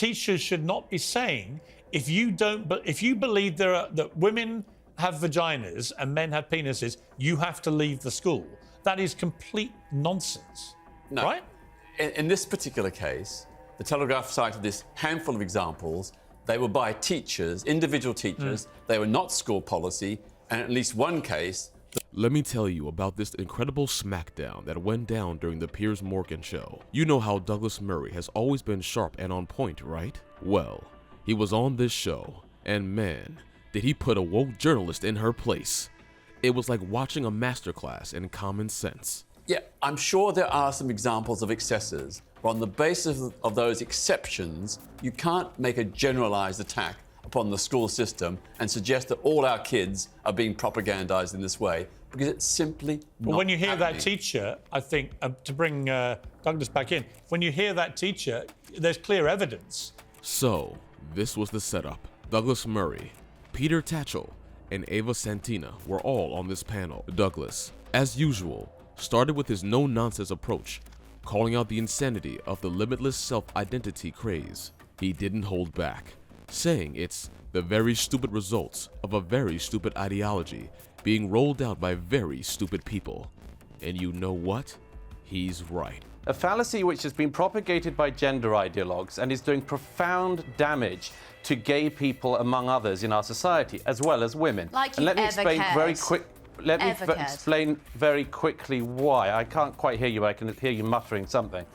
teachers should not be saying, if you believe that women have vaginas and men have penises, you have to leave the school. That is complete nonsense, right? In this particular case, the Telegraph cited this handful of examples. They were by teachers, individual teachers. They were not school policy, and at least one case. Let me tell you about this incredible smackdown that went down during the Piers Morgan show. You know how Douglas Murray has always been sharp and on point, right? Well, he was on this show, and man, did he put a woke journalist in her place. It was like watching a masterclass in common sense. Yeah, I'm sure there are some examples of excesses, but on the basis of those exceptions, you can't make a generalized attack upon the school system and suggest that all our kids are being propagandized in this way, because it's simply not But when you hear happening. that teacher, I think, to bring Douglas back in, when you hear that teacher, there's clear evidence. So, this was the setup. Douglas Murray, Peter Tatchell, and Ava Santina were all on this panel. Douglas, as usual, started with his no-nonsense approach, calling out the insanity of the limitless self-identity craze. He didn't hold back, saying it's the very stupid results of a very stupid ideology being rolled out by very stupid people. And you know what? He's right. A fallacy which has been propagated by gender ideologues and is doing profound damage to gay people, among others, in our society, as well as women. Like and let me you've explain ever very cared. quick. Let me Ever cared. explain very quickly why. I can't quite hear you. I can hear you muttering something.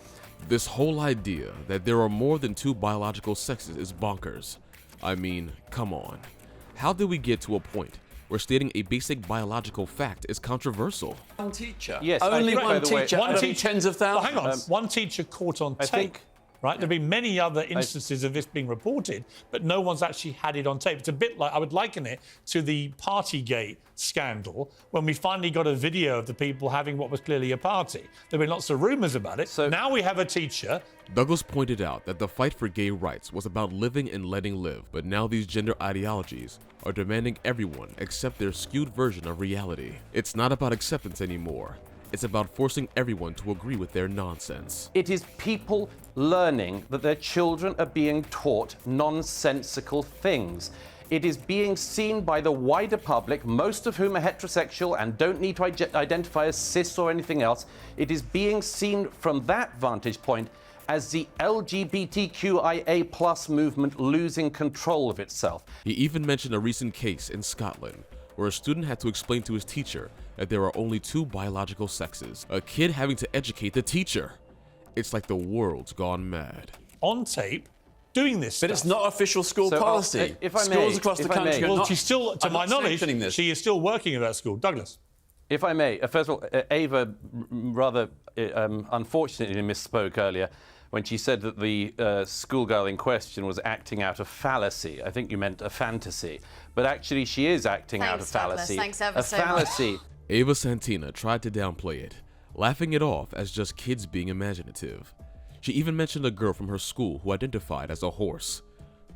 This whole idea that there are more than two biological sexes is bonkers. I mean, come on. How did we get to a point where stating a basic biological fact is controversial? One teacher. Yes, only I think, by one the way, teacher. one out of teacher- tens of Well, thousands. hang on, one teacher caught on I tape. think- Right, there've been many other instances of this being reported, but no one's actually had it on tape. It's a bit like, I would liken it to the Partygate scandal, when we finally got a video of the people having what was clearly a party. There have been lots of rumours about it. So now we have a teacher. Douglas pointed out that the fight for gay rights was about living and letting live, but now these gender ideologies are demanding everyone accept their skewed version of reality. It's not about acceptance anymore. It's about forcing everyone to agree with their nonsense. It is people learning that their children are being taught nonsensical things. It is being seen by the wider public, most of whom are heterosexual and don't need to identify as cis or anything else. It is being seen from that vantage point as the LGBTQIA+ movement losing control of itself. He even mentioned a recent case in Scotland where a student had to explain to his teacher that there are only two biological sexes. A kid having to educate the teacher. It's like the world's gone mad. On tape, doing this But stuff. it's not official school So, policy. if I may, Schools across the if I country may. are Well, not. she's still, to I'm my not knowledge, sanctioning this. she is still working at that school. Douglas. If I may, first of all, Ava rather unfortunately misspoke earlier when she said that the schoolgirl in question was acting out a fallacy. I think you meant a fantasy. But actually, she is acting out a Thanks, Douglas. fallacy. Thanks ever a so much. fallacy. Ava Santina tried to downplay it, laughing it off as just kids being imaginative. She even mentioned a girl from her school who identified as a horse.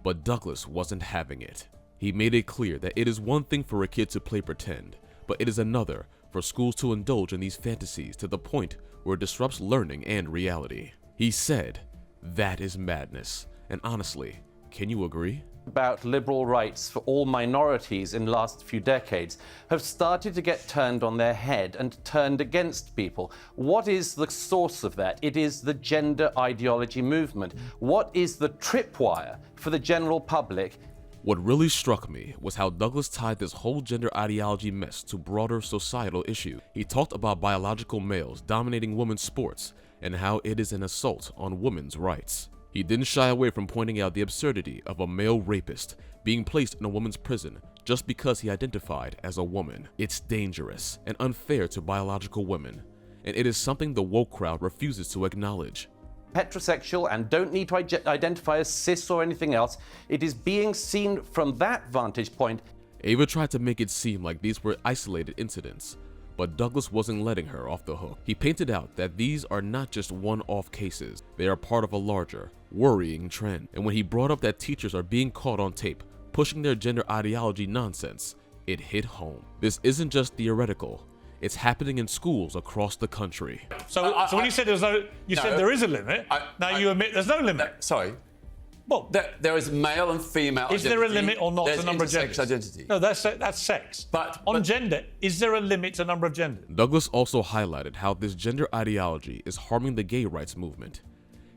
But Douglas wasn't having it. He made it clear that it is one thing for a kid to play pretend, but it is another for schools to indulge in these fantasies to the point where it disrupts learning and reality. He said, that is madness. And honestly, can you agree? About liberal rights for all minorities in the last few decades have started to get turned on their head and turned against people. What is the source of that? It is the gender ideology movement. What is the tripwire for the general public? What really struck me was how Douglas tied this whole gender ideology mess to broader societal issues. He talked about biological males dominating women's sports and how it is an assault on women's rights. He didn't shy away from pointing out the absurdity of a male rapist being placed in a woman's prison just because he identified as a woman. It's dangerous and unfair to biological women, and it is something the woke crowd refuses to acknowledge. Heterosexual and don't need to identify as cis or anything else. It is being seen from that vantage point. Ava tried to make it seem like these were isolated incidents, but Douglas wasn't letting her off the hook. He painted out that these are not just one-off cases, they are part of a larger, worrying trend. And when he brought up that teachers are being caught on tape, pushing their gender ideology nonsense, it hit home. This isn't just theoretical, it's happening in schools across the country. So when you said there's no, you said there is a limit. Now you admit there's no limit. Sorry. Well, There is male and female is there a limit or not to the number of genders? Identity. No, that's sex. But gender, is there a limit to number of genders? Douglas also highlighted how this gender ideology is harming the gay rights movement.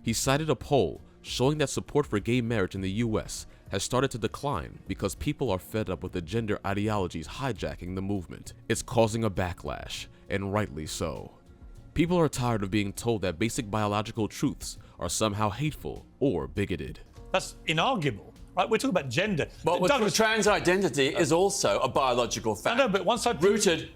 He cited a poll showing that support for gay marriage in the US has started to decline because people are fed up with the gender ideologies hijacking the movement. It's causing a backlash, and rightly so. People are tired of being told that basic biological truths are somehow hateful or bigoted. That's inarguable, right? We're talking about gender. Well, trans identity is also a biological fact. I know, but once rooted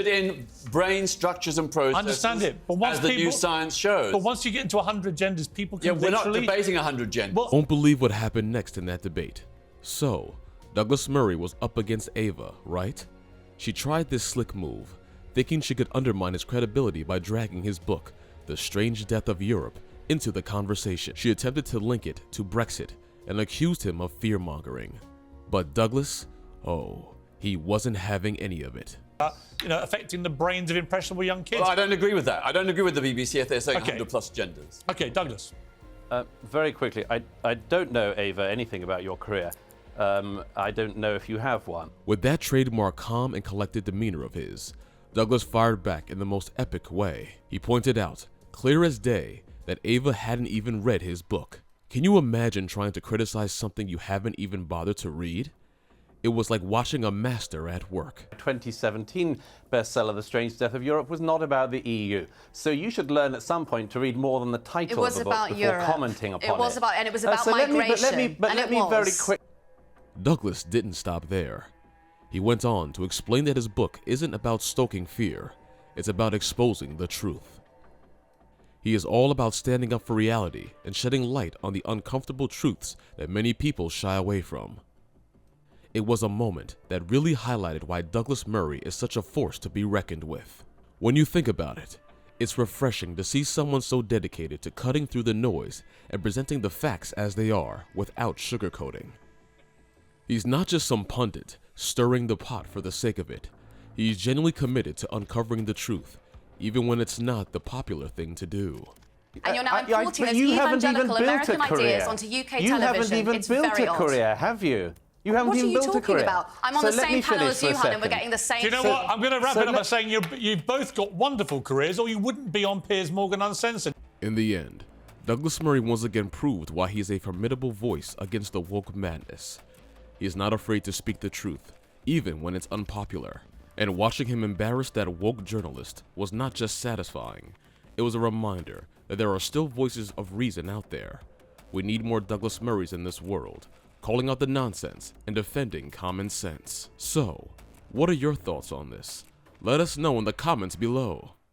in brain structures and processes. I understand it, but once as the new science shows. But once you get into 100 genders, people can we're literally... not debating 100 genders. Well, Won't believe what happened next in that debate. So, Douglas Murray was up against Ava, right? She tried this slick move, thinking she could undermine his credibility by dragging his book, The Strange Death of Europe, into the conversation. She attempted to link it to Brexit and accused him of fear-mongering. But Douglas, oh, he wasn't having any of it. affecting the brains of impressionable young kids. Well, I don't agree with that. I don't agree with the BBC if they're saying 100 plus genders. Okay, Douglas. Very quickly, I don't know, Ava, anything about your career. I don't know if you have one. With that trademark calm and collected demeanor of his, Douglas fired back in the most epic way. He pointed out, clear as day, that Ava hadn't even read his book. Can you imagine trying to criticize something you haven't even bothered to read? It was like watching a master at work. 2017 bestseller, The Strange Death of Europe, was not about the EU. So you should learn at some point to read more than the title of the book before commenting upon it. It was about, and it was about migration. Let me very quick. Douglas didn't stop there. He went on to explain that his book isn't about stoking fear, it's about exposing the truth. He is all about standing up for reality and shedding light on the uncomfortable truths that many people shy away from. It was a moment that really highlighted why Douglas Murray is such a force to be reckoned with. When you think about it, it's refreshing to see someone so dedicated to cutting through the noise and presenting the facts as they are without sugarcoating. He's not just some pundit stirring the pot for the sake of it. He's genuinely committed to uncovering the truth, even when it's not the popular thing to do. And you're now importing those evangelical American ideas onto UK television. You haven't even built a career, have you? You haven't even built a career. What are you talking about? I'm on the same panel as you, Han, and we're getting the same... Do you know what? I'm going to wrap it up by saying you've both got wonderful careers, or you wouldn't be on Piers Morgan Uncensored. In the end, Douglas Murray once again proved why he is a formidable voice against the woke madness. He is not afraid to speak the truth, even when it's unpopular. And watching him embarrass that woke journalist was not just satisfying, it was a reminder that there are still voices of reason out there. We need more Douglas Murrays in this world, calling out the nonsense and defending common sense. So, what are your thoughts on this? Let us know in the comments below.